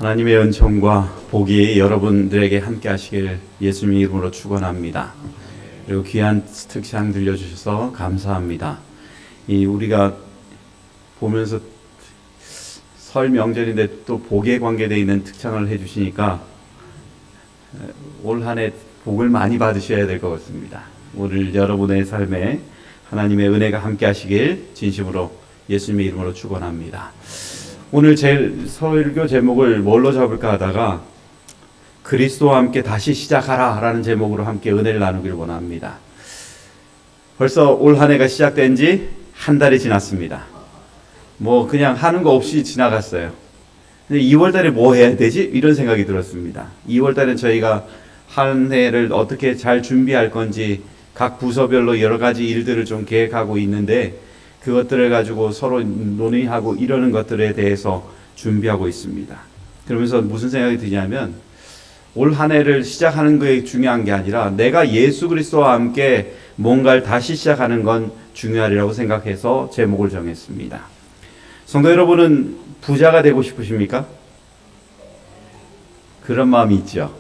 하나님의 은총과 복이 여러분들에게 함께 하시길 예수님 이름으로 축원합니다. 그리고 귀한 특창 들려주셔서 감사합니다. 우리가 보면서 설 명절인데 또 복에 관계되어 있는 특창을 해주시니까 올 한 해 복을 많이 받으셔야 될 것 같습니다. 오늘 여러분의 삶에 하나님의 은혜가 함께 하시길 진심으로 예수님의 이름으로 축원합니다. 오늘 제 설교 제목을 뭘로 잡을까 하다가 그리스도와 함께 다시 시작하라 라는 제목으로 함께 은혜를 나누길 원합니다. 벌써 올 한 해가 시작된 지 한 달이 지났습니다. 그냥 하는 거 없이 지나갔어요. 근데 2월 달에 뭐 해야 되지? 이런 생각이 들었습니다. 2월 달엔 저희가 한 해를 어떻게 잘 준비할 건지 각 부서별로 여러 가지 일들을 좀 계획하고 있는데 그것들을 가지고 서로 논의하고 이러는 것들에 대해서 준비하고 있습니다. 그러면서 무슨 생각이 드냐면 올 한 해를 시작하는 게 중요한 게 아니라 내가 예수 그리스도와 함께 뭔가를 다시 시작하는 건 중요하리라고 생각해서 제목을 정했습니다. 성도 여러분은 부자가 되고 싶으십니까? 그런 마음이 있죠.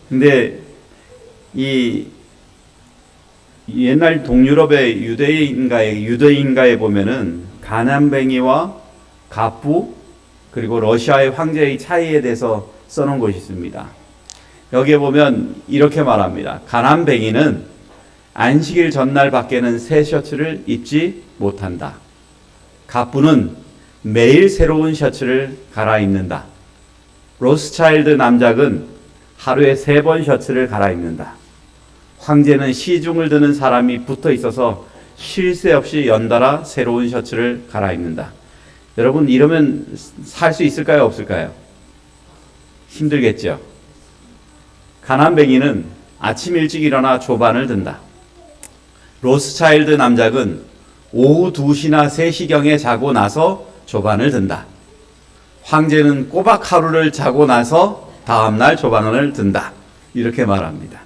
근데 이 옛날 동유럽의 유대인가에 보면은 가난뱅이와 갑부 그리고 러시아의 황제의 차이에 대해서 써놓은 것이 있습니다. 여기에 보면 이렇게 말합니다. 가난뱅이는 안식일 전날 밖에는 새 셔츠를 입지 못한다. 갑부는 매일 새로운 셔츠를 갈아입는다. 로스차일드 남작은 하루에 3번 셔츠를 갈아입는다. 황제는 시중을 드는 사람이 붙어 있어서 쉴 새 없이 연달아 새로운 셔츠를 갈아입는다. 여러분 이러면 살 수 있을까요? 없을까요? 힘들겠죠. 가난뱅이는 아침 일찍 일어나 조반을 든다. 로스차일드 남작은 오후 2시나 3시경에 자고 나서 조반을 든다. 황제는 꼬박 하루를 자고 나서 다음날 조반을 든다. 이렇게 말합니다.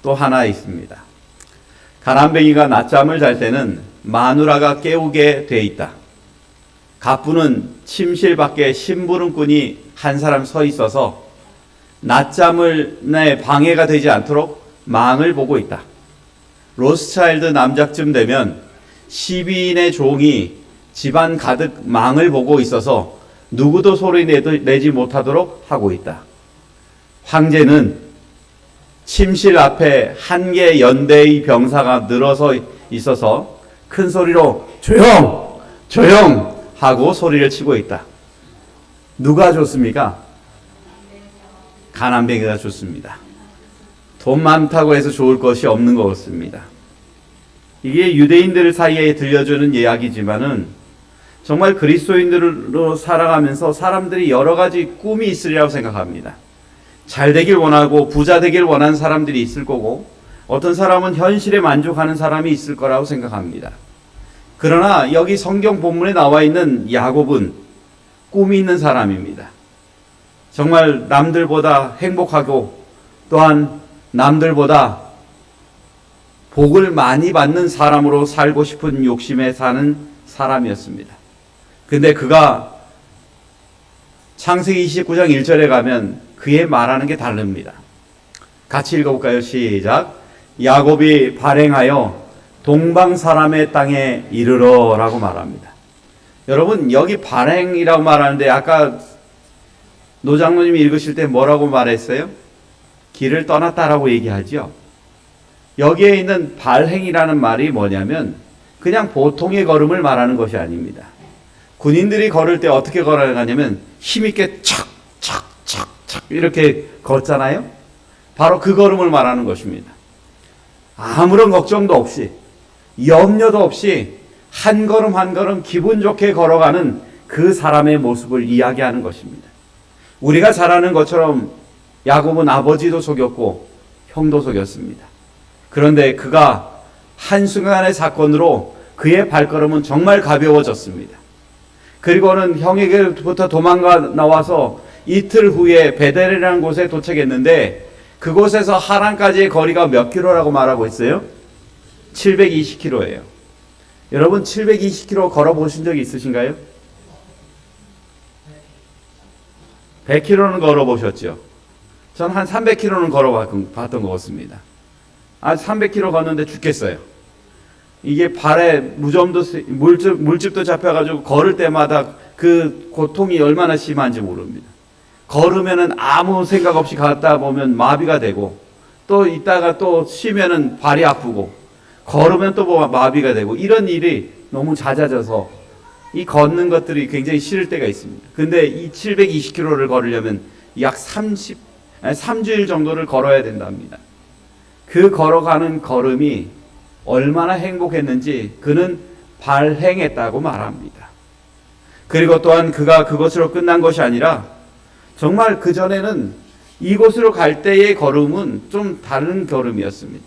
또 하나 있습니다. 가난뱅이가 낮잠을 잘 때는 마누라가 깨우게 돼 있다. 갑부는 침실 밖에 심부름꾼이 한 사람 서 있어서 낮잠에 방해가 되지 않도록 망을 보고 있다. 로스차일드 남작쯤 되면 12인의 종이 집안 가득 망을 보고 있어서 누구도 소리 내지 못하도록 하고 있다. 황제는 침실 앞에 한 개 연대의 병사가 늘어서 있어서 큰 소리로 조용! 조용! 하고 소리를 치고 있다. 누가 좋습니까? 가난뱅이가 좋습니다. 돈 많다고 해서 좋을 것이 없는 것 같습니다. 이게 유대인들 사이에 들려주는 이야기지만은 정말 그리스도인들로 살아가면서 사람들이 여러 가지 꿈이 있으리라고 생각합니다. 잘 되길 원하고 부자 되길 원하는 사람들이 있을 거고 어떤 사람은 현실에 만족하는 사람이 있을 거라고 생각합니다. 그러나 여기 성경 본문에 나와 있는 야곱은 꿈이 있는 사람입니다. 정말 남들보다 행복하고 또한 남들보다 복을 많이 받는 사람으로 살고 싶은 욕심에 사는 사람이었습니다. 근데 그가 창세기 29장 1절에 가면 그의 말하는 게 다릅니다. 같이 읽어볼까요? 시작. 야곱이 발행하여 동방 사람의 땅에 이르러 라고 말합니다. 여러분 여기 발행이라고 말하는데 아까 노장로님이 읽으실 때 뭐라고 말했어요? 길을 떠났다라고 얘기하죠. 여기에 있는 발행이라는 말이 뭐냐면 그냥 보통의 걸음을 말하는 것이 아닙니다. 군인들이 걸을 때 어떻게 걸어가냐면 힘있게 착착착착 이렇게 걷잖아요. 바로 그 걸음을 말하는 것입니다. 아무런 걱정도 없이 염려도 없이 한 걸음 한 걸음 기분 좋게 걸어가는 그 사람의 모습을 이야기하는 것입니다. 우리가 잘 아는 것처럼 야곱은 아버지도 속였고 형도 속였습니다. 그런데 그가 한순간의 사건으로 그의 발걸음은 정말 가벼워졌습니다. 그리고는 형에게부터 도망가 나와서 이틀 후에 베델이라는 곳에 도착했는데 그곳에서 하란까지의 거리가 몇 킬로라고 말하고 있어요? 720km예요. 여러분 720km 걸어보신 적이 있으신가요? 100km는 걸어보셨죠? 전 한 300km는 걸어봤던 것 같습니다. 300km 걷는데 죽겠어요. 이게 발에 물집도 잡혀가지고 걸을 때마다 그 고통이 얼마나 심한지 모릅니다. 걸으면은 아무 생각 없이 갔다 보면 마비가 되고, 또 있다가 또 쉬면은 발이 아프고, 걸으면 또 마비가 되고, 이런 일이 너무 잦아져서 이 걷는 것들이 굉장히 싫을 때가 있습니다. 근데 이 720km를 걸으려면 약 3주일 정도를 걸어야 된답니다. 그 걸어가는 걸음이 얼마나 행복했는지 그는 발행했다고 말합니다. 그리고 또한 그가 그것으로 끝난 것이 아니라 정말 그전에는 이곳으로 갈 때의 걸음은 좀 다른 걸음이었습니다.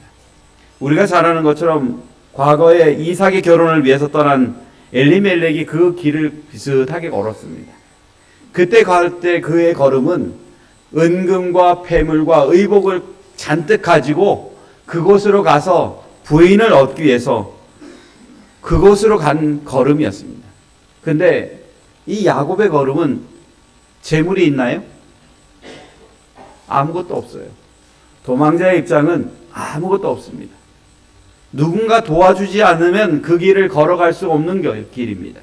우리가 잘 아는 것처럼 과거에 이삭의 결혼을 위해서 떠난 엘리멜렉이 그 길을 비슷하게 걸었습니다. 그때 갈 때 그의 걸음은 은금과 폐물과 의복을 잔뜩 가지고 그곳으로 가서 부인을 얻기 위해서 그곳으로 간 걸음이었습니다. 근데 이 야곱의 걸음은 재물이 있나요? 아무것도 없어요. 도망자의 입장은 아무것도 없습니다. 누군가 도와주지 않으면 그 길을 걸어갈 수 없는 길입니다.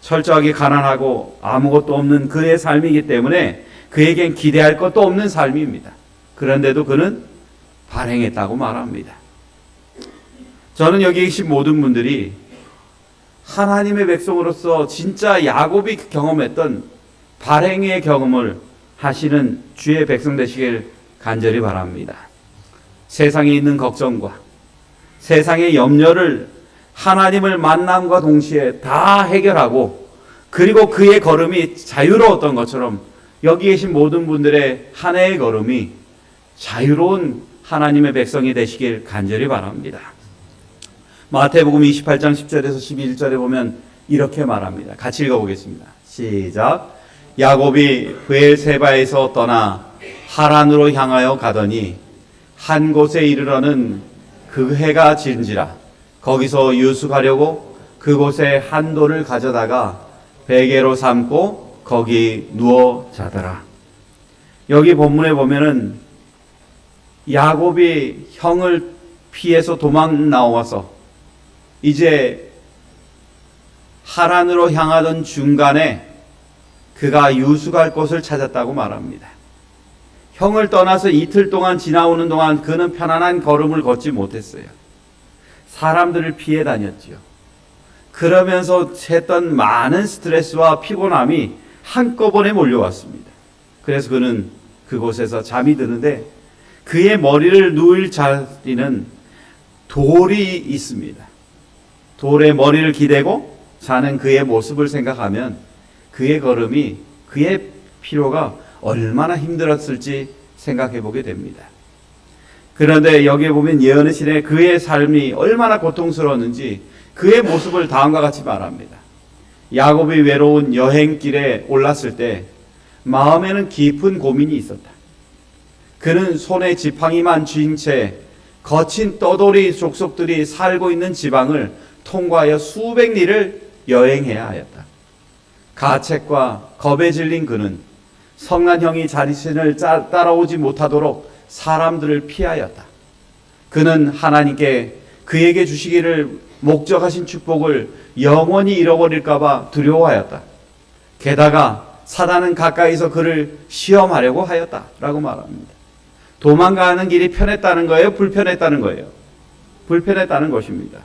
철저하게 가난하고 아무것도 없는 그의 삶이기 때문에 그에겐 기대할 것도 없는 삶입니다. 그런데도 그는 발행했다고 말합니다. 저는 여기 계신 모든 분들이 하나님의 백성으로서 진짜 야곱이 경험했던 발행의 경험을 하시는 주의 백성 되시길 간절히 바랍니다. 세상에 있는 걱정과 세상의 염려를 하나님을 만남과 동시에 다 해결하고, 그리고 그의 걸음이 자유로웠던 것처럼 여기 계신 모든 분들의 한 해의 걸음이 자유로운 하나님의 백성이 되시길 간절히 바랍니다. 마태복음 28장 10절에서 11절에 보면 이렇게 말합니다. 같이 읽어보겠습니다. 시작. 야곱이 브엘세바에서 떠나 하란으로 향하여 가더니 한 곳에 이르러는 그 해가 진지라. 거기서 유숙하려고 그곳에 한 돌을 가져다가 베개로 삼고 거기 누워 자더라. 여기 본문에 보면은 야곱이 형을 피해서 도망 나와서 이제 하란으로 향하던 중간에 그가 유숙할 곳을 찾았다고 말합니다. 형을 떠나서 이틀 동안 지나오는 동안 그는 편안한 걸음을 걷지 못했어요. 사람들을 피해 다녔지요. 그러면서 했던 많은 스트레스와 피곤함이 한꺼번에 몰려왔습니다. 그래서 그는 그곳에서 잠이 드는데 그의 머리를 누울 자리는 돌이 있습니다. 돌에 머리를 기대고 자는 그의 모습을 생각하면 그의 걸음이, 그의 피로가 얼마나 힘들었을지 생각해 보게 됩니다. 그런데 여기에 보면 예언의 신에 그의 삶이 얼마나 고통스러웠는지 그의 모습을 다음과 같이 말합니다. 야곱이 외로운 여행길에 올랐을 때 마음에는 깊은 고민이 있었다. 그는 손에 지팡이만 쥔 채 거친 떠돌이 족속들이 살고 있는 지방을 통과하여 수백 리를 여행해야 하였다. 가책과 겁에 질린 그는 성난 형이 자신을 따라오지 못하도록 사람들을 피하였다. 그는 하나님께 그에게 주시기를 목적하신 축복을 영원히 잃어버릴까 봐 두려워하였다. 게다가 사단은 가까이서 그를 시험하려고 하였다라고 말합니다. 도망가는 길이 편했다는 거예요? 불편했다는 거예요? 불편했다는 것입니다.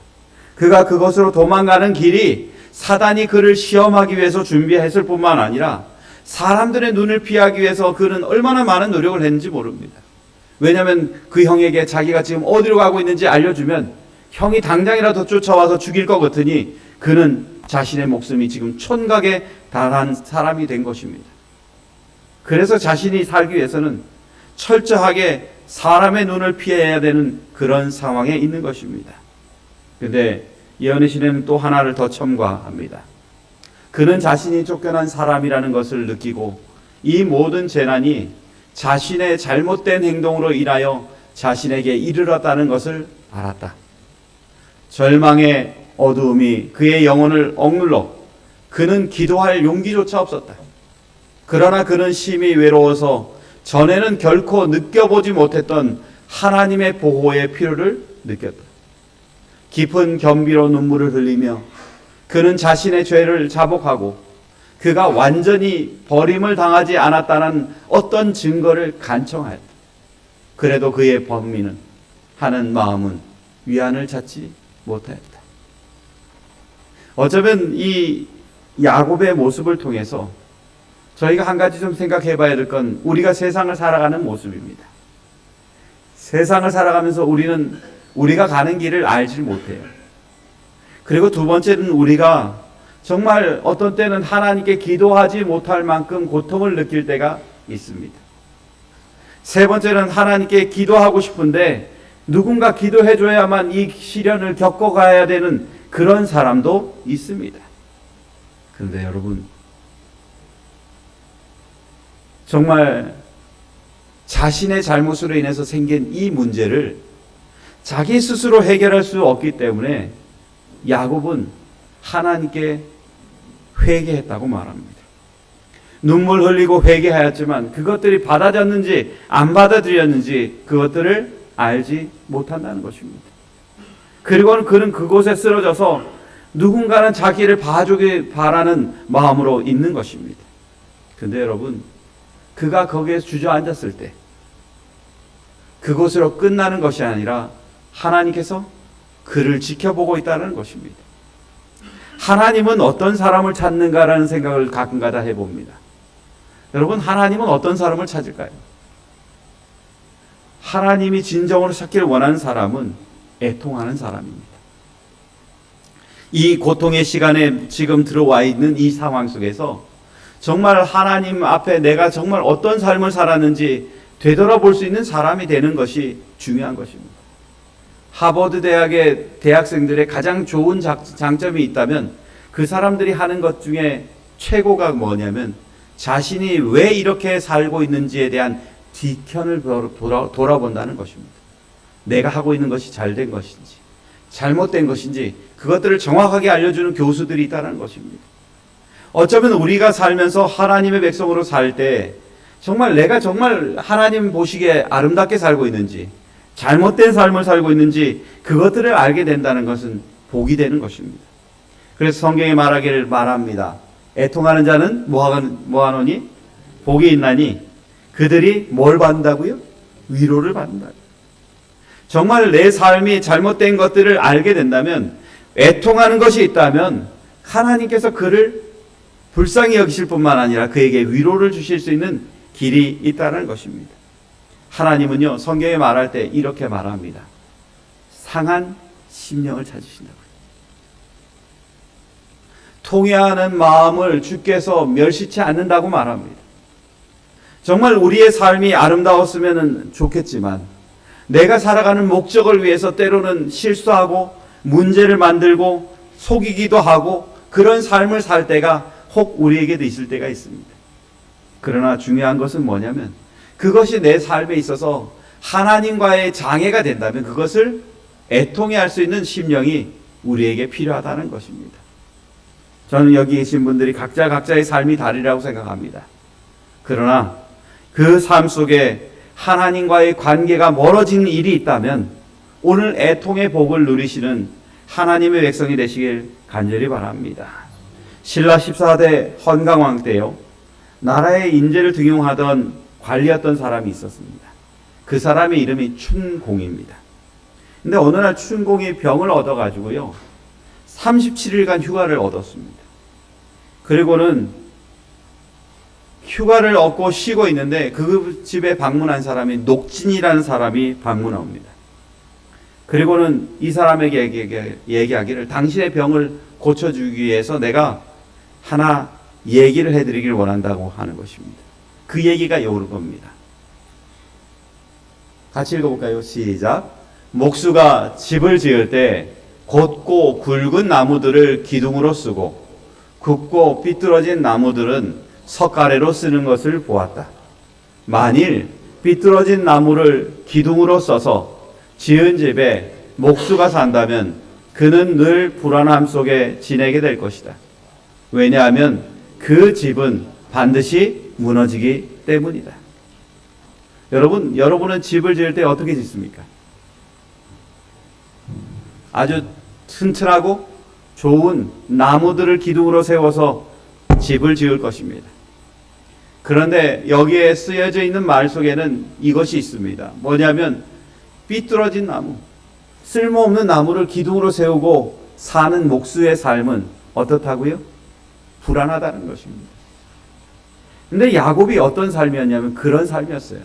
그가 그것으로 도망가는 길이 사단이 그를 시험하기 위해서 준비했을 뿐만 아니라 사람들의 눈을 피하기 위해서 그는 얼마나 많은 노력을 했는지 모릅니다. 왜냐하면 그 형에게 자기가 지금 어디로 가고 있는지 알려주면 형이 당장이라도 쫓아와서 죽일 것 같으니 그는 자신의 목숨이 지금 촌각에 달한 사람이 된 것입니다. 그래서 자신이 살기 위해서는 철저하게 사람의 눈을 피해야 되는 그런 상황에 있는 것입니다. 그런데 예언의 신에는 또 하나를 더 첨가합니다. 그는 자신이 쫓겨난 사람이라는 것을 느끼고 이 모든 재난이 자신의 잘못된 행동으로 인하여 자신에게 이르렀다는 것을 알았다. 절망의 어두움이 그의 영혼을 억눌러 그는 기도할 용기조차 없었다. 그러나 그는 심히 외로워서 전에는 결코 느껴보지 못했던 하나님의 보호의 필요를 느꼈다. 깊은 겸비로 눈물을 흘리며 그는 자신의 죄를 자복하고 그가 완전히 버림을 당하지 않았다는 어떤 증거를 간청하였다. 그래도 그의 범민은 하는 마음은 위안을 찾지 못하였다. 어쩌면 이 야곱의 모습을 통해서 저희가 한 가지 좀 생각해 봐야 될 건 우리가 세상을 살아가는 모습입니다. 세상을 살아가면서 우리는 우리가 가는 길을 알지 못해요. 그리고 두 번째는 우리가 정말 어떤 때는 하나님께 기도하지 못할 만큼 고통을 느낄 때가 있습니다. 세 번째는 하나님께 기도하고 싶은데 누군가 기도해 줘야만 이 시련을 겪어가야 되는 그런 사람도 있습니다. 그런데 여러분, 정말 자신의 잘못으로 인해서 생긴 이 문제를 자기 스스로 해결할 수 없기 때문에 야곱은 하나님께 회개했다고 말합니다. 눈물 흘리고 회개하였지만 그것들이 받아졌는지 안 받아들였는지 그것들을 알지 못한다는 것입니다. 그리고는 그는 그곳에 쓰러져서 누군가는 자기를 봐주길 바라는 마음으로 있는 것입니다. 근데 여러분, 그가 거기에 주저앉았을 때 그곳으로 끝나는 것이 아니라 하나님께서 그를 지켜보고 있다는 것입니다. 하나님은 어떤 사람을 찾는가라는 생각을 가끔가다 해봅니다. 여러분, 하나님은 어떤 사람을 찾을까요? 하나님이 진정으로 찾기를 원하는 사람은 애통하는 사람입니다. 이 고통의 시간에 지금 들어와 있는 이 상황 속에서 정말 하나님 앞에 내가 정말 어떤 삶을 살았는지 되돌아볼 수 있는 사람이 되는 것이 중요한 것입니다. 하버드 대학의 대학생들의 가장 좋은 장점이 있다면 그 사람들이 하는 것 중에 최고가 뭐냐면 자신이 왜 이렇게 살고 있는지에 대한 뒤편을 돌아본다는 것입니다. 내가 하고 있는 것이 잘된 것인지 잘못된 것인지 그것들을 정확하게 알려주는 교수들이 있다는 것입니다. 어쩌면 우리가 살면서 하나님의 백성으로 살 때 정말 내가 정말 하나님 보시기에 아름답게 살고 있는지 잘못된 삶을 살고 있는지 그것들을 알게 된다는 것은 복이 되는 것입니다. 그래서 성경에 말합니다. 애통하는 자는 뭐하노니? 복이 있나니 그들이 뭘 받는다고요? 위로를 받는다. 정말 내 삶이 잘못된 것들을 알게 된다면, 애통하는 것이 있다면 하나님께서 그를 불쌍히 여기실 뿐만 아니라 그에게 위로를 주실 수 있는 길이 있다는 것입니다. 하나님은요, 성경에 말할 때 이렇게 말합니다. 상한 심령을 찾으신다고요. 통회하는 마음을 주께서 멸시치 않는다고 말합니다. 정말 우리의 삶이 아름다웠으면 좋겠지만 내가 살아가는 목적을 위해서 때로는 실수하고 문제를 만들고 속이기도 하고 그런 삶을 살 때가 혹 우리에게도 있을 때가 있습니다. 그러나 중요한 것은 뭐냐면 그것이 내 삶에 있어서 하나님과의 장애가 된다면 그것을 애통해할 수 있는 심령이 우리에게 필요하다는 것입니다. 저는 여기 계신 분들이 각자의 삶이 다르리라고 생각합니다. 그러나 그 삶 속에 하나님과의 관계가 멀어지는 일이 있다면 오늘 애통의 복을 누리시는 하나님의 백성이 되시길 간절히 바랍니다. 신라 14대 헌강왕 때요, 나라의 인재를 등용하던 관리였던 사람이 있었습니다. 그 사람의 이름이 춘공입니다. 근데 어느 날 춘공이 병을 얻어가지고요 37일간 휴가를 얻었습니다. 그리고는 휴가를 얻고 쉬고 있는데 그 집에 방문한 사람이 녹진이라는 사람이 방문합니다. 그리고는 이 사람에게 얘기하기를 당신의 병을 고쳐주기 위해서 내가 하나 얘기를 해드리길 원한다고 하는 것입니다. 그 얘기가 이겁니다. 같이 읽어볼까요? 시작. 목수가 집을 지을 때 곧고 굵은 나무들을 기둥으로 쓰고 굽고 삐뚤어진 나무들은 석가래로 쓰는 것을 보았다. 만일 삐뚤어진 나무를 기둥으로 써서 지은 집에 목수가 산다면 그는 늘 불안함 속에 지내게 될 것이다. 왜냐하면 그 집은 반드시 무너지기 때문이다. 여러분은 집을 지을 때 어떻게 짓습니까? 아주 튼튼하고 좋은 나무들을 기둥으로 세워서 집을 지을 것입니다. 그런데 여기에 쓰여져 있는 말 속에는 이것이 있습니다. 뭐냐면 삐뚤어진 나무, 쓸모없는 나무를 기둥으로 세우고 사는 목수의 삶은 어떻다고요? 불안하다는 것입니다. 근데 야곱이 어떤 삶이었냐면 그런 삶이었어요.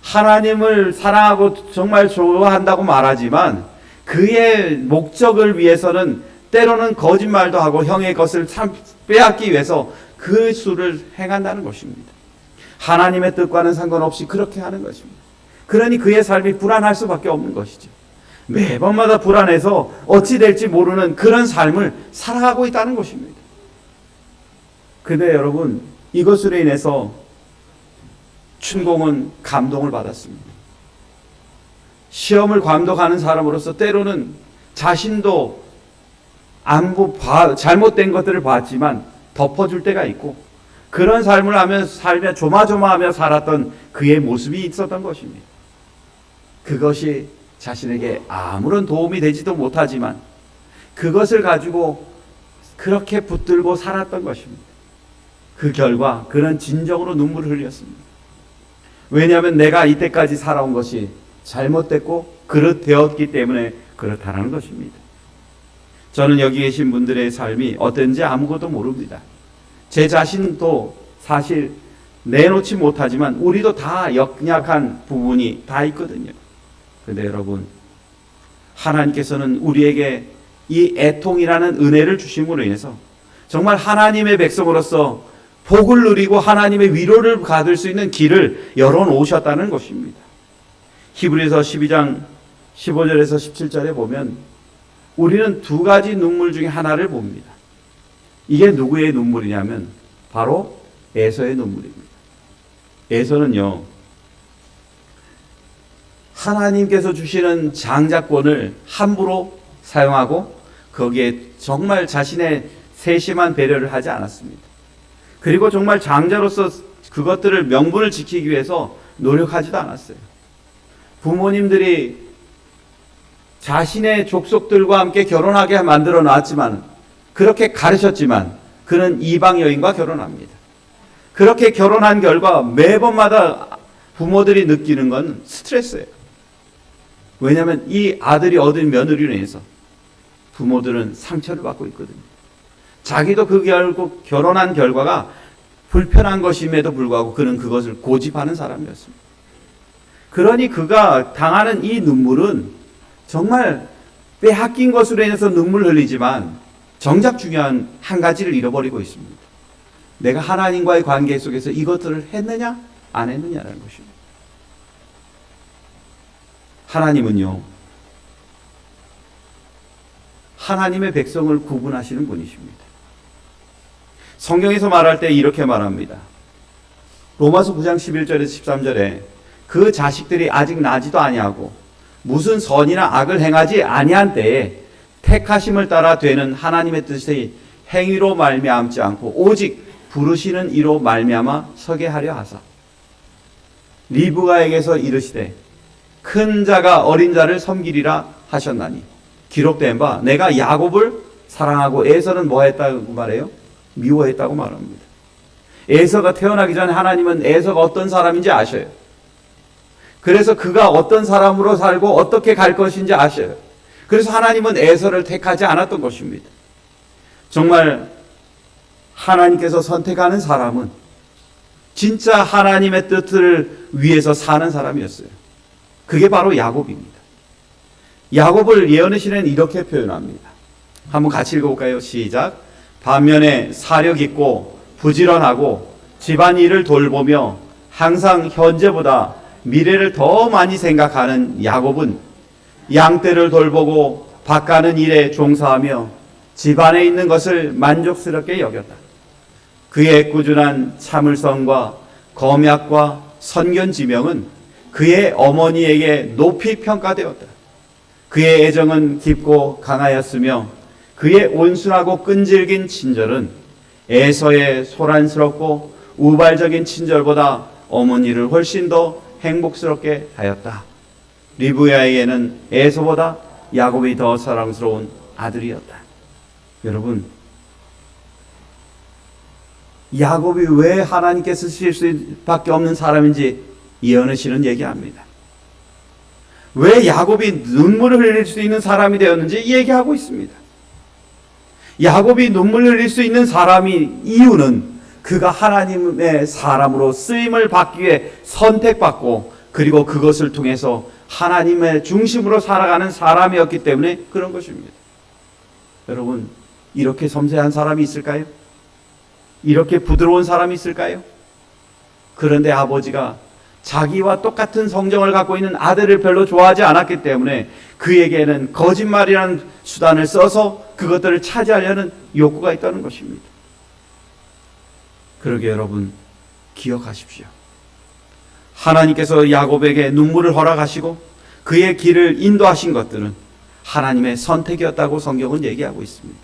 하나님을 사랑하고 정말 좋아한다고 말하지만 그의 목적을 위해서는 때로는 거짓말도 하고 형의 것을 빼앗기 위해서 그 수를 행한다는 것입니다. 하나님의 뜻과는 상관없이 그렇게 하는 것입니다. 그러니 그의 삶이 불안할 수밖에 없는 것이죠. 매번마다 불안해서 어찌 될지 모르는 그런 삶을 살아가고 있다는 것입니다. 근데 여러분, 이것으로 인해서 춘공은 감동을 받았습니다. 시험을 감독하는 사람으로서 때로는 자신도 잘못된 것들을 봤지만 덮어줄 때가 있고 그런 삶을 살며 조마조마하며 살았던 그의 모습이 있었던 것입니다. 그것이 자신에게 아무런 도움이 되지도 못하지만 그것을 가지고 그렇게 붙들고 살았던 것입니다. 그 결과 그는 진정으로 눈물을 흘렸습니다. 왜냐하면 내가 이때까지 살아온 것이 잘못됐고 그릇되었기 때문에 그렇다는 것입니다. 저는 여기 계신 분들의 삶이 어떤지 아무것도 모릅니다. 제 자신도 사실 내놓지 못하지만 우리도 다 연약한 부분이 다 있거든요. 그런데 여러분, 하나님께서는 우리에게 이 애통이라는 은혜를 주심으로 인해서 정말 하나님의 백성으로서 복을 누리고 하나님의 위로를 받을 수 있는 길을 열어놓으셨다는 것입니다. 히브리서 12장 15절에서 17절에 보면 우리는 두 가지 눈물 중에 하나를 봅니다. 이게 누구의 눈물이냐면 바로 에서의 눈물입니다. 에서는요, 하나님께서 주시는 장자권을 함부로 사용하고 거기에 정말 자신의 세심한 배려를 하지 않았습니다. 그리고 정말 장자로서 그것들을 명분을 지키기 위해서 노력하지도 않았어요. 부모님들이 자신의 족속들과 함께 결혼하게 만들어 놨지만 그렇게 가르쳤지만 그는 이방 여인과 결혼합니다. 그렇게 결혼한 결과 매번마다 부모들이 느끼는 건 스트레스예요. 왜냐하면 이 아들이 얻은 며느리로 인해서 부모들은 상처를 받고 있거든요. 자기도 그 결국 결혼한 결과가 불편한 것임에도 불구하고 그는 그것을 고집하는 사람이었습니다. 그러니 그가 당하는 이 눈물은 정말 빼앗긴 것으로 인해서 눈물 흘리지만 정작 중요한 한 가지를 잃어버리고 있습니다. 내가 하나님과의 관계 속에서 이것들을 했느냐 안 했느냐라는 것입니다. 하나님은요, 하나님의 백성을 구분하시는 분이십니다. 성경에서 말할 때 이렇게 말합니다. 로마서 9장 11절에서 13절에 그 자식들이 아직 나지도 아니하고 무슨 선이나 악을 행하지 아니한 때에 택하심을 따라 되는 하나님의 뜻의 행위로 말미암지 않고 오직 부르시는 이로 말미암아 서게 하려 하사 리브가에게서 이르시되 큰 자가 어린 자를 섬기리라 하셨나니 기록된 바 내가 야곱을 사랑하고 에서는 뭐 했다고 말해요? 미워했다고 말합니다. 에서가 태어나기 전에 하나님은 에서가 어떤 사람인지 아셔요. 그래서 그가 어떤 사람으로 살고 어떻게 갈 것인지 아셔요. 그래서 하나님은 에서를 택하지 않았던 것입니다. 정말 하나님께서 선택하는 사람은 진짜 하나님의 뜻을 위해서 사는 사람이었어요. 그게 바로 야곱입니다. 야곱을 예언의 시는 이렇게 표현합니다. 한번 같이 읽어볼까요? 시작. 반면에 사력 있고 부지런하고 집안일을 돌보며 항상 현재보다 미래를 더 많이 생각하는 야곱은 양떼를 돌보고 밭가는 일에 종사하며 집안에 있는 것을 만족스럽게 여겼다. 그의 꾸준한 참을성과 검약과 선견지명은 그의 어머니에게 높이 평가되었다. 그의 애정은 깊고 강하였으며 그의 온순하고 끈질긴 친절은 에서의 소란스럽고 우발적인 친절보다 어머니를 훨씬 더 행복스럽게 하였다. 리브야에게는 에서보다 야곱이 더 사랑스러운 아들이었다. 여러분, 야곱이 왜 하나님께서 쓰실 수밖에 없는 사람인지 예언의 시는 얘기합니다. 왜 야곱이 눈물을 흘릴 수 있는 사람이 되었는지 얘기하고 있습니다. 야곱이 눈물을 흘릴 수 있는 사람이 이유는 그가 하나님의 사람으로 쓰임을 받기 위해 선택받고 그리고 그것을 통해서 하나님의 중심으로 살아가는 사람이었기 때문에 그런 것입니다. 여러분, 이렇게 섬세한 사람이 있을까요? 이렇게 부드러운 사람이 있을까요? 그런데 아버지가 자기와 똑같은 성정을 갖고 있는 아들을 별로 좋아하지 않았기 때문에 그에게는 거짓말이라는 수단을 써서 그것들을 차지하려는 욕구가 있다는 것입니다. 그러게 여러분, 기억하십시오. 하나님께서 야곱에게 눈물을 허락하시고 그의 길을 인도하신 것들은 하나님의 선택이었다고 성경은 얘기하고 있습니다.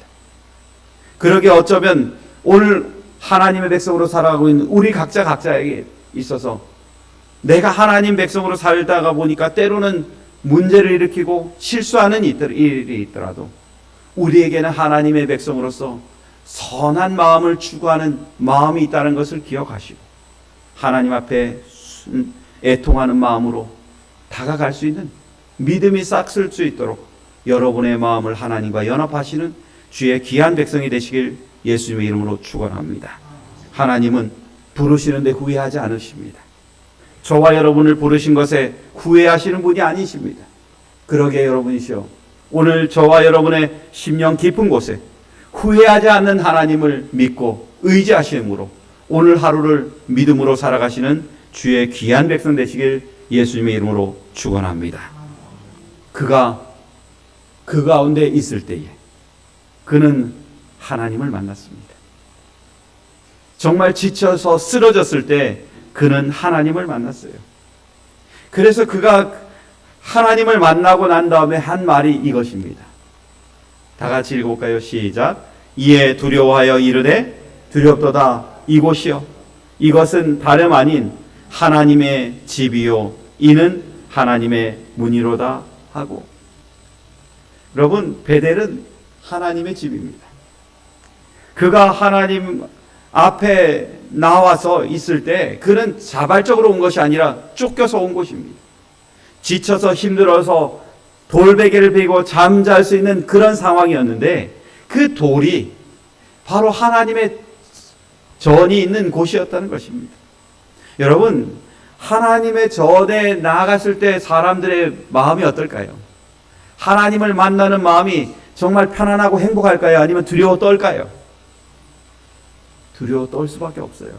그러게 어쩌면 오늘 하나님의 백성으로 살아가고 있는 우리 각자에게 있어서 내가 하나님 백성으로 살다가 보니까 때로는 문제를 일으키고 실수하는 일이 있더라도 우리에게는 하나님의 백성으로서 선한 마음을 추구하는 마음이 있다는 것을 기억하시고 하나님 앞에 애통하는 마음으로 다가갈 수 있는 믿음이 싹쓸 수 있도록 여러분의 마음을 하나님과 연합하시는 주의 귀한 백성이 되시길 예수님의 이름으로 축원합니다. 하나님은 부르시는데 후회하지 않으십니다. 저와 여러분을 부르신 것에 후회하시는 분이 아니십니다. 그러게 여러분이시여, 오늘 저와 여러분의 심령 깊은 곳에 후회하지 않는 하나님을 믿고 의지하심으로 오늘 하루를 믿음으로 살아가시는 주의 귀한 백성 되시길 예수님의 이름으로 축원합니다. 그가 그 가운데 있을 때에 그는 하나님을 만났습니다. 정말 지쳐서 쓰러졌을 때 그는 하나님을 만났어요. 그래서 그가 하나님을 만나고 난 다음에 한 말이 이것입니다. 다 같이 읽어볼까요? 시작. 이에 두려워하여 이르되 두렵도다 이곳이요 이것은 다름 아닌 하나님의 집이요 이는 하나님의 문이로다 하고. 여러분, 베델은 하나님의 집입니다. 그가 하나님 앞에 나와서 있을 때 그는 자발적으로 온 것이 아니라 쫓겨서 온 곳입니다. 지쳐서 힘들어서 돌베개를 베고 잠잘 수 있는 그런 상황이었는데 그 돌이 바로 하나님의 전이 있는 곳이었다는 것입니다. 여러분, 하나님의 전에 나아갔을 때 사람들의 마음이 어떨까요? 하나님을 만나는 마음이 정말 편안하고 행복할까요? 아니면 두려워 떨까요? 두려워 떨 수밖에 없어요.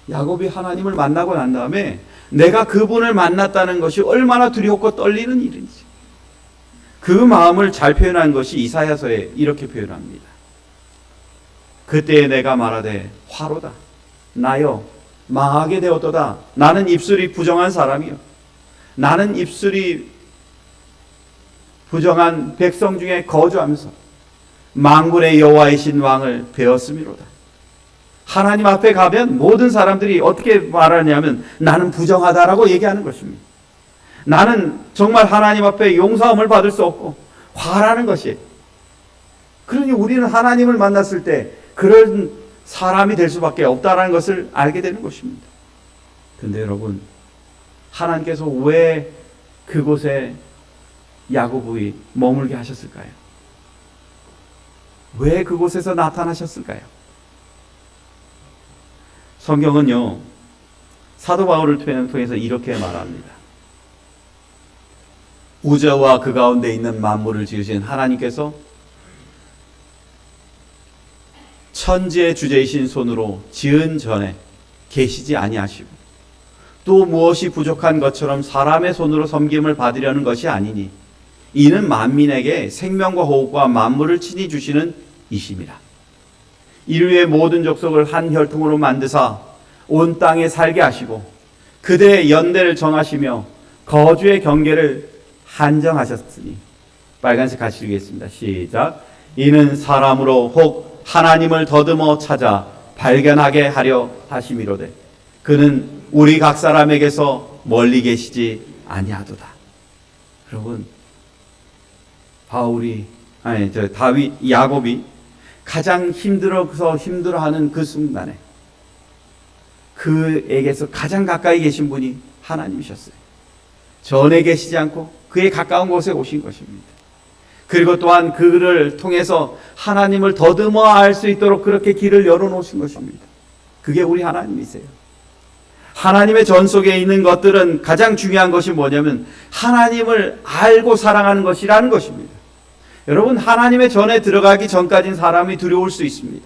야곱이 하나님을 만나고 난 다음에 내가 그분을 만났다는 것이 얼마나 두렵고 떨리는 일인지 그 마음을 잘 표현한 것이 이사야서에 이렇게 표현합니다. 그때에 내가 말하되 화로다 나여 망하게 되었도다. 나는 입술이 부정한 사람이요 나는 입술이 부정한 백성 중에 거주하면서 만군의 여호와이신 왕을 배웠음이로다. 하나님 앞에 가면 모든 사람들이 어떻게 말하냐면 나는 부정하다라고 얘기하는 것입니다. 나는 정말 하나님 앞에 용서함을 받을 수 없고 화라는 것이에요. 그러니 우리는 하나님을 만났을 때 그런 사람이 될 수밖에 없다라는 것을 알게 되는 것입니다. 그런데 여러분, 하나님께서 왜 그곳에 야곱이 머물게 하셨을까요? 왜 그곳에서 나타나셨을까요? 성경은요, 사도 바울을 통해서 이렇게 말합니다. 우주와 그 가운데 있는 만물을 지으신 하나님께서 천지의 주제이신 손으로 지은 전에 계시지 아니하시고 또 무엇이 부족한 것처럼 사람의 손으로 섬김을 받으려는 것이 아니니 이는 만민에게 생명과 호흡과 만물을 친히 주시는 이심이라. 인류의 모든 족속을 한 혈통으로 만드사 온 땅에 살게 하시고 그대의 연대를 정하시며 거주의 경계를 한정하셨으니. 빨간색 같이 읽겠습니다. 시작. 이는 사람으로 혹 하나님을 더듬어 찾아 발견하게 하려 하심이로되 그는 우리 각 사람에게서 멀리 계시지 아니하도다. 여러분, 야곱이 가장 힘들어하는 그 순간에 그에게서 가장 가까이 계신 분이 하나님이셨어요. 전에 계시지 않고 그의 가까운 곳에 오신 것입니다. 그리고 또한 그를 통해서 하나님을 더듬어 알 수 있도록 그렇게 길을 열어놓으신 것입니다. 그게 우리 하나님이세요. 하나님의 전 속에 있는 것들은 가장 중요한 것이 뭐냐면 하나님을 알고 사랑하는 것이라는 것입니다. 여러분, 하나님의 전에 들어가기 전까지는 사람이 두려울 수 있습니다.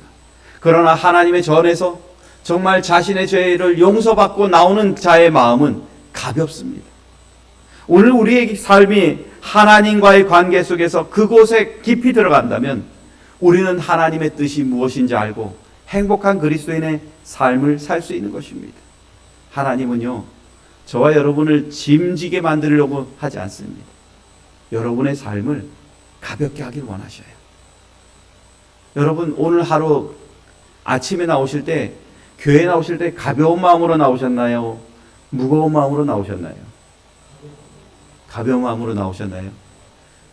그러나 하나님의 전에서 정말 자신의 죄를 용서받고 나오는 자의 마음은 가볍습니다. 오늘 우리의 삶이 하나님과의 관계 속에서 그곳에 깊이 들어간다면 우리는 하나님의 뜻이 무엇인지 알고 행복한 그리스도인의 삶을 살 수 있는 것입니다. 하나님은요, 저와 여러분을 짐지게 만들려고 하지 않습니다. 여러분의 삶을 가볍게 하길 원하셔요. 여러분, 오늘 하루 아침에 나오실 때, 교회 나오실 때 가벼운 마음으로 나오셨나요? 무거운 마음으로 나오셨나요? 가벼운 마음으로 나오셨나요?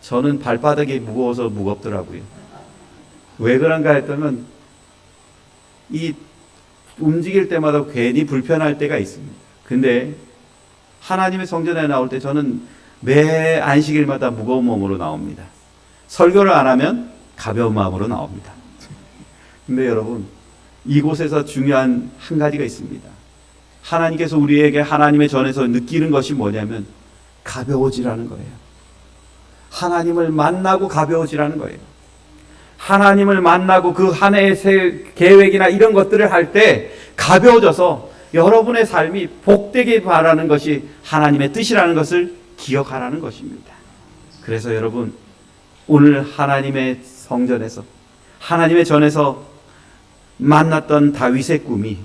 저는 발바닥이 무거워서 무겁더라고요. 왜 그런가 했더니 이 움직일 때마다 괜히 불편할 때가 있습니다. 근데 하나님의 성전에 나올 때 저는 매 안식일마다 무거운 몸으로 나옵니다. 설교를 안 하면 가벼운 마음으로 나옵니다. 근데 여러분, 이곳에서 중요한 한 가지가 있습니다. 하나님께서 우리에게 하나님의 전에서 느끼는 것이 뭐냐면 가벼워지라는 거예요. 하나님을 만나고 가벼워지라는 거예요. 하나님을 만나고 그 한 해의 계획이나 이런 것들을 할 때 가벼워져서 여러분의 삶이 복되게 바라는 것이 하나님의 뜻이라는 것을 기억하라는 것입니다. 그래서 여러분, 오늘 하나님의 성전에서 하나님의 전에서 만났던 다윗의 꿈이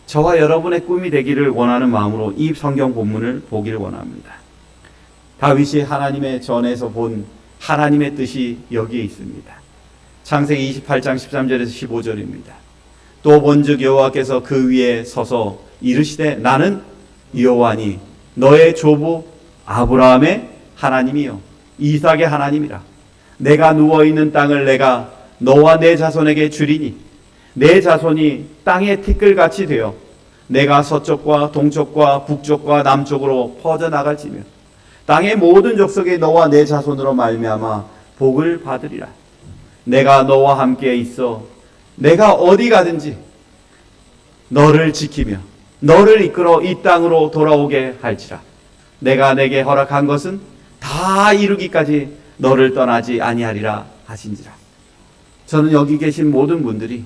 저와 여러분의 꿈이 되기를 원하는 마음으로 이 성경 본문을 보기를 원합니다. 다윗이 하나님의 전에서 본 하나님의 뜻이 여기에 있습니다. 창세기 28장 13절에서 15절입니다. 또 본즉 여호와께서 그 위에 서서 이르시되 나는 여호와니 너의 조부 아브라함의 하나님이요 이삭의 하나님이라. 내가 누워있는 땅을 내가 너와 내 자손에게 주리니 내 자손이 땅의 티끌같이 되어 내가 서쪽과 동쪽과 북쪽과 남쪽으로 퍼져나갈지며 땅의 모든 족속이 너와 내 자손으로 말미암아 복을 받으리라. 내가 너와 함께 있어 내가 어디 가든지 너를 지키며 너를 이끌어 이 땅으로 돌아오게 할지라. 내가 내게 허락한 것은 다 이루기까지 너를 떠나지 아니하리라 하신지라. 저는 여기 계신 모든 분들이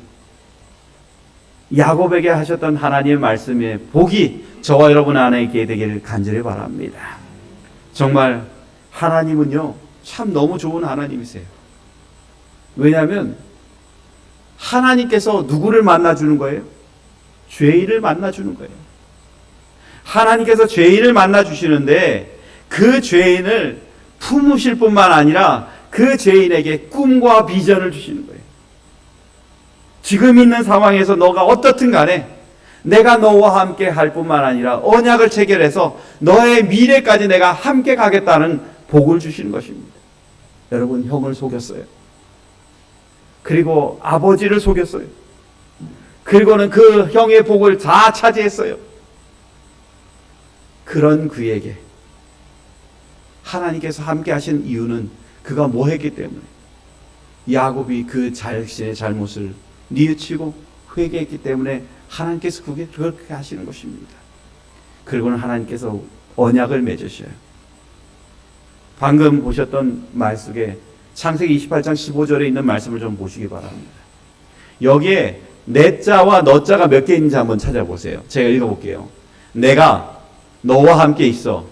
야곱에게 하셨던 하나님의 말씀의 복이 저와 여러분 안에 있게 되기를 간절히 바랍니다. 정말 하나님은요, 참 너무 좋은 하나님이세요. 왜냐하면 하나님께서 누구를 만나주는 거예요? 죄인을 만나주는 거예요. 하나님께서 죄인을 만나주시는데 그 죄인을 품으실 뿐만 아니라 그 죄인에게 꿈과 비전을 주시는 거예요. 지금 있는 상황에서 너가 어떻든 간에 내가 너와 함께 할 뿐만 아니라 언약을 체결해서 너의 미래까지 내가 함께 가겠다는 복을 주시는 것입니다. 여러분, 형을 속였어요. 그리고 아버지를 속였어요. 그리고는 그 형의 복을 다 차지했어요. 그런 그에게 하나님께서 함께 하신 이유는 그가 뭐 했기 때문에 야곱이 그 자신의 잘못을 뉘우치고 회개했기 때문에 하나님께서 그렇게 하시는 것입니다. 그리고는 하나님께서 언약을 맺으셔요. 방금 보셨던 말 속에 창세기 28장 15절에 있는 말씀을 좀 보시기 바랍니다. 여기에 내 자와 너 자가 몇 개 있는지 한번 찾아보세요. 제가 읽어볼게요. 내가 너와 함께 있어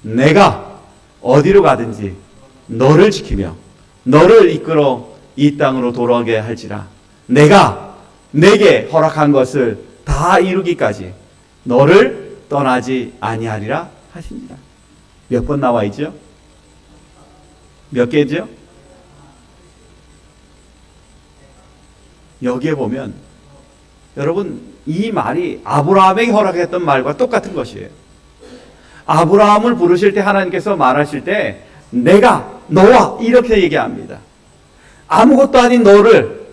내가 어디로 가든지 너를 지키며 너를 이끌어 이 땅으로 돌아오게 할지라. 내가 내게 허락한 것을 다 이루기까지 너를 떠나지 아니하리라 하시니라. 몇 번 나와 있죠? 몇 개죠? 여기에 보면 여러분 이 말이 아브라함에게 허락했던 말과 똑같은 것이에요. 아브라함을 부르실 때 하나님께서 말하실 때 내가 너와 이렇게 얘기합니다. 아무것도 아닌 너를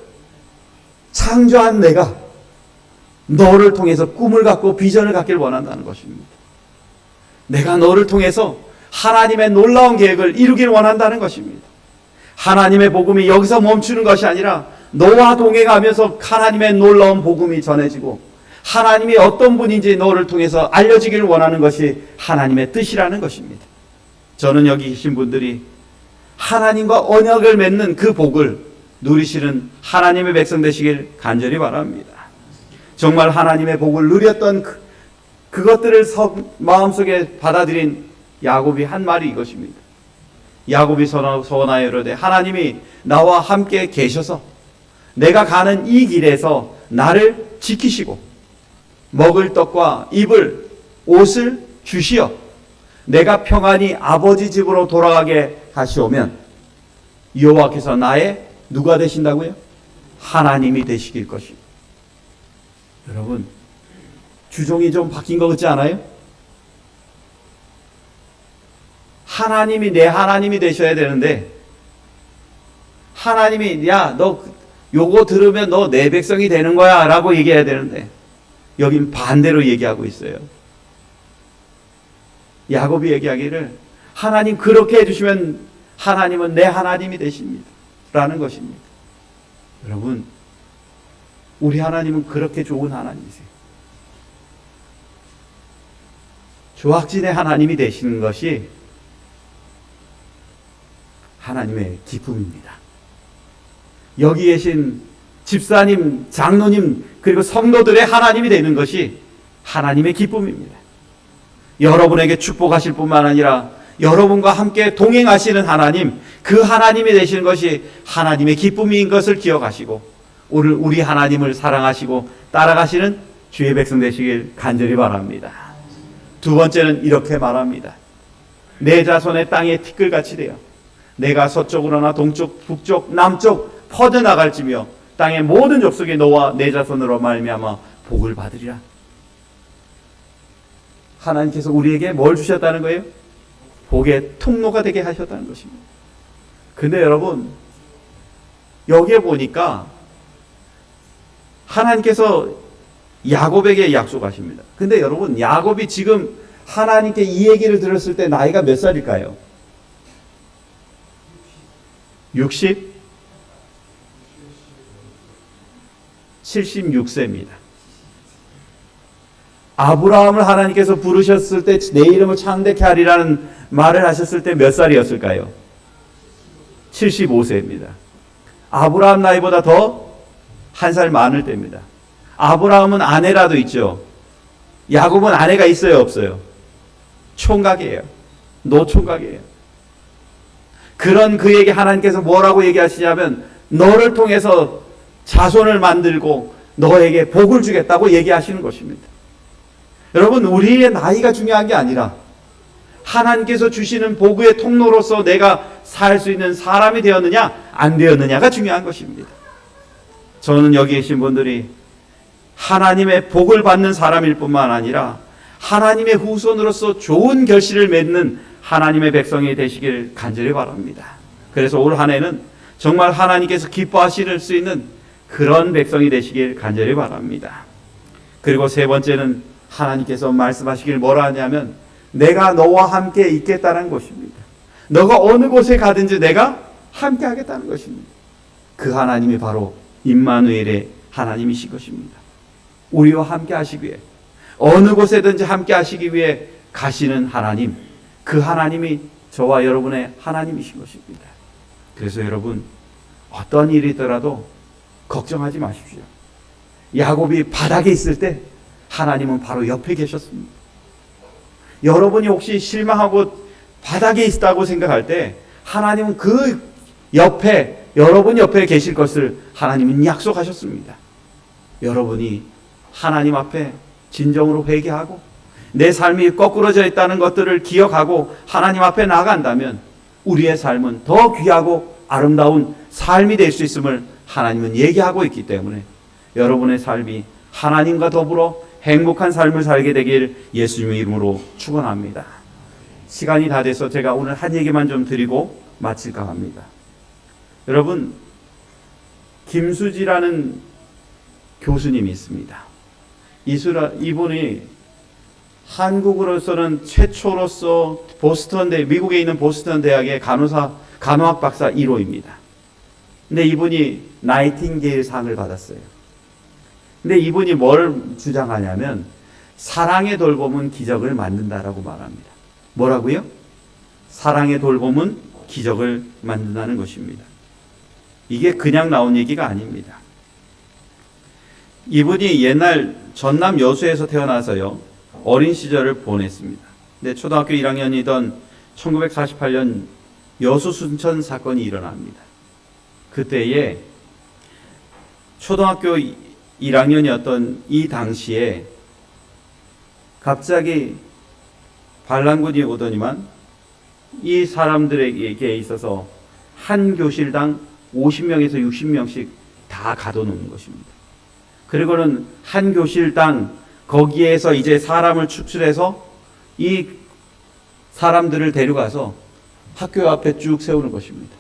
창조한 내가 너를 통해서 꿈을 갖고 비전을 갖길 원한다는 것입니다. 내가 너를 통해서 하나님의 놀라운 계획을 이루길 원한다는 것입니다. 하나님의 복음이 여기서 멈추는 것이 아니라 너와 동행하면서 하나님의 놀라운 복음이 전해지고 하나님이 어떤 분인지 너를 통해서 알려지기를 원하는 것이 하나님의 뜻이라는 것입니다. 저는 여기 계신 분들이 하나님과 언약을 맺는 그 복을 누리시는 하나님의 백성 되시길 간절히 바랍니다. 정말 하나님의 복을 누렸던 그것들을 마음속에 받아들인 야곱이 한 말이 이것입니다. 야곱이 소원하여 이르되 하나님이 나와 함께 계셔서 내가 가는 이 길에서 나를 지키시고 먹을 떡과 입을 옷을 주시어 내가 평안히 아버지 집으로 돌아가게 하시오면 여호와께서 나의 누가 되신다고요? 하나님이 되시길 것입니다. 여러분 주종이 좀 바뀐 것 같지 않아요? 하나님이 내 하나님이 되셔야 되는데 하나님이 야 너 요거 들으면 너 내 백성이 되는 거야 라고 얘기해야 되는데 여긴 반대로 얘기하고 있어요. 야곱이 얘기하기를 하나님 그렇게 해주시면 하나님은 내 하나님이 되십니다 라는 것입니다. 여러분 우리 하나님은 그렇게 좋은 하나님이세요. 조악진의 하나님이 되시는 것이 하나님의 기쁨입니다. 여기 계신 집사님, 장로님 그리고 성도들의 하나님이 되는 것이 하나님의 기쁨입니다. 여러분에게 축복하실 뿐만 아니라 여러분과 함께 동행하시는 하나님, 그 하나님이 되시는 것이 하나님의 기쁨인 것을 기억하시고 오늘 우리 하나님을 사랑하시고 따라가시는 주의 백성 되시길 간절히 바랍니다. 두 번째는 이렇게 말합니다. 내 자손의 땅에 티끌같이 되어 내가 서쪽으로나 동쪽, 북쪽, 남쪽 퍼져나갈지며 땅의 모든 족속이 너와 내 자손으로 말미암아 복을 받으리라. 하나님께서 우리에게 뭘 주셨다는 거예요? 복의 통로가 되게 하셨다는 것입니다. 근데 여러분 여기에 보니까 하나님께서 야곱에게 약속하십니다. 근데 여러분 야곱이 지금 하나님께 이 얘기를 들었을 때 나이가 몇 살일까요? 60? 76세입니다. 아브라함을 하나님께서 부르셨을 때 내 이름을 창대케 하리라는 말을 하셨을 때 몇 살이었을까요? 75세입니다. 아브라함 나이보다 더 한 살 많을 때입니다. 아브라함은 아내라도 있죠. 야곱은 아내가 있어요, 없어요? 총각이에요. 노총각이에요. 그런 그에게 하나님께서 뭐라고 얘기하시냐면 너를 통해서 자손을 만들고 너에게 복을 주겠다고 얘기하시는 것입니다. 여러분 우리의 나이가 중요한 게 아니라 하나님께서 주시는 복의 통로로서 내가 살 수 있는 사람이 되었느냐 안 되었느냐가 중요한 것입니다. 저는 여기 계신 분들이 하나님의 복을 받는 사람일 뿐만 아니라 하나님의 후손으로서 좋은 결실을 맺는 하나님의 백성이 되시길 간절히 바랍니다. 그래서 올 한 해는 정말 하나님께서 기뻐하실 수 있는 그런 백성이 되시길 간절히 바랍니다. 그리고 세 번째는 하나님께서 말씀하시길 뭐라 하냐면 내가 너와 함께 있겠다는 것입니다. 너가 어느 곳에 가든지 내가 함께 하겠다는 것입니다. 그 하나님이 바로 임마누엘의 하나님이신 것입니다. 우리와 함께 하시기 위해 어느 곳에든지 함께 하시기 위해 가시는 하나님, 그 하나님이 저와 여러분의 하나님이신 것입니다. 그래서 여러분 어떤 일이 있더라도 걱정하지 마십시오. 야곱이 바닥에 있을 때 하나님은 바로 옆에 계셨습니다. 여러분이 혹시 실망하고 바닥에 있다고 생각할 때 하나님은 그 옆에 여러분 옆에 계실 것을 하나님은 약속하셨습니다. 여러분이 하나님 앞에 진정으로 회개하고 내 삶이 거꾸러져 있다는 것들을 기억하고 하나님 앞에 나아간다면 우리의 삶은 더 귀하고 아름다운 삶이 될 수 있음을 하나님은 얘기하고 있기 때문에 여러분의 삶이 하나님과 더불어 행복한 삶을 살게 되길 예수님의 이름으로 축원합니다. 시간이 다 돼서 제가 오늘 한 얘기만 좀 드리고 마칠까 합니다. 여러분, 김수지라는 교수님이 있습니다. 이분이 한국으로서는 최초로서 미국에 있는 보스턴 대학의 간호학 박사 1호입니다. 근데 이분이 나이팅게일 상을 받았어요. 근데 이분이 뭘 주장하냐면 사랑의 돌봄은 기적을 만든다라고 말합니다. 뭐라고요? 사랑의 돌봄은 기적을 만든다는 것입니다. 이게 그냥 나온 얘기가 아닙니다. 이분이 옛날 전남 여수에서 태어나서요, 어린 시절을 보냈습니다. 근데 초등학교 1학년이던 1948년 여수 순천 사건이 일어납니다. 그때에 초등학교 1학년이었던 이 당시에 갑자기 반란군이 오더니만 이 사람들에게 있어서 한 교실당 50명에서 60명씩 다 가둬놓는 것입니다. 그리고는 한 교실당 거기에서 이제 사람을 추출해서 이 사람들을 데려가서 학교 앞에 쭉 세우는 것입니다.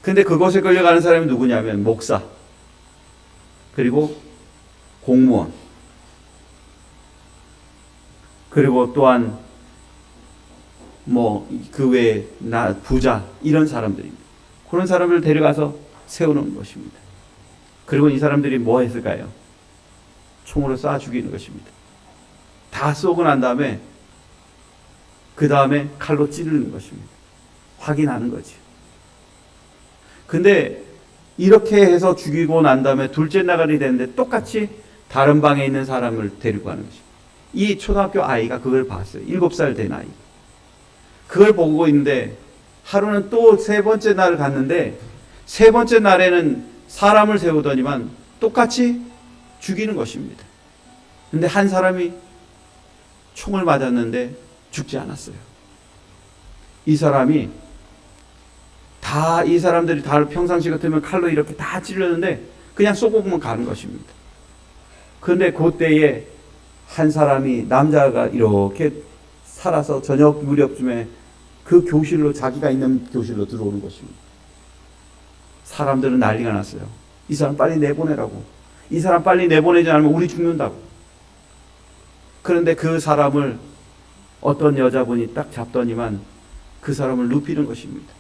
근데 그곳에 끌려가는 사람이 누구냐면 목사, 그리고 공무원, 그리고 또한 그 외에 부자, 이런 사람들입니다. 그런 사람을 데려가서 세우는 것입니다. 그리고 이 사람들이 뭐 했을까요? 총으로 쏴 죽이는 것입니다. 다 쏘고 난 다음에 그 다음에 칼로 찌르는 것입니다. 확인하는 거지. 근데 이렇게 해서 죽이고 난 다음에 둘째 날이 되는데 똑같이 다른 방에 있는 사람을 데리고 가는 것입니다. 이 초등학교 아이가 그걸 봤어요. 7살 된 아이. 그걸 보고 있는데 하루는 또 세 번째 날을 갔는데 세 번째 날에는 사람을 세우더니만 똑같이 죽이는 것입니다. 근데 한 사람이 총을 맞았는데 죽지 않았어요. 이 사람들이 다 평상시 같으면 칼로 이렇게 다 찔렀는데 그냥 쏘고 보면 가는 것입니다. 그런데 그때에 한 사람이, 남자가 이렇게 살아서 저녁 무렵쯤에 그 교실로, 자기가 있는 교실로 들어오는 것입니다. 사람들은 난리가 났어요. 이 사람 빨리 내보내라고. 이 사람 빨리 내보내지 않으면 우리 죽는다고. 그런데 그 사람을 어떤 여자분이 딱 잡더니만 그 사람을 눕히는 것입니다.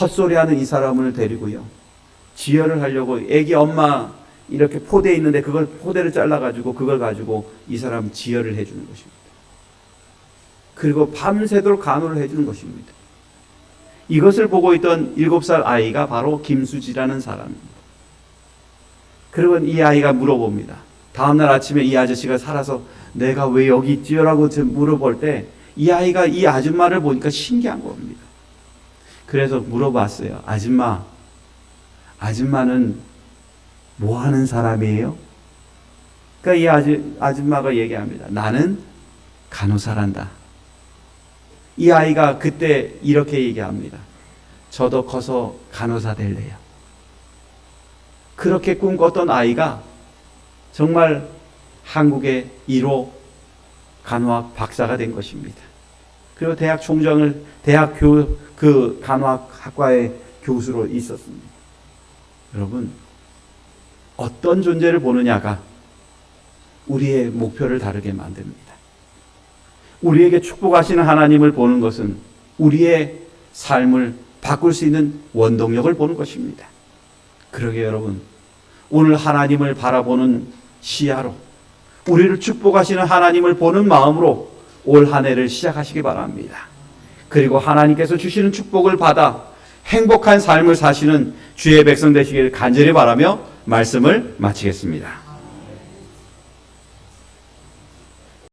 헛소리하는 이 사람을 데리고요, 지혈을 하려고 애기 엄마 이렇게 포대에 있는데 그걸 포대를 잘라가지고 그걸 가지고 이 사람 지혈을 해주는 것입니다. 그리고 밤새도록 간호를 해주는 것입니다. 이것을 보고 있던 7살 아이가 바로 김수지라는 사람입니다. 그리고 이 아이가 물어봅니다. 다음날 아침에 이 아저씨가 살아서 내가 왜 여기 있지요? 라고 물어볼 때 이 아이가 이 아줌마를 보니까 신기한 겁니다. 그래서 물어봤어요. 아줌마는 뭐 하는 사람이에요? 그러니까 이 아줌마가 얘기합니다. 나는 간호사란다. 이 아이가 그때 이렇게 얘기합니다. 저도 커서 간호사 될래요. 그렇게 꿈꿨던 아이가 정말 한국의 1호 간호학 박사가 된 것입니다. 그리고 대학 그 간호학과의 교수로 있었습니다. 여러분, 어떤 존재를 보느냐가 우리의 목표를 다르게 만듭니다. 우리에게 축복하시는 하나님을 보는 것은 우리의 삶을 바꿀 수 있는 원동력을 보는 것입니다. 그러게 여러분, 오늘 하나님을 바라보는 시야로, 우리를 축복하시는 하나님을 보는 마음으로 올 한 해를 시작하시기 바랍니다. 그리고 하나님께서 주시는 축복을 받아 행복한 삶을 사시는 주의 백성 되시기를 간절히 바라며 말씀을 마치겠습니다.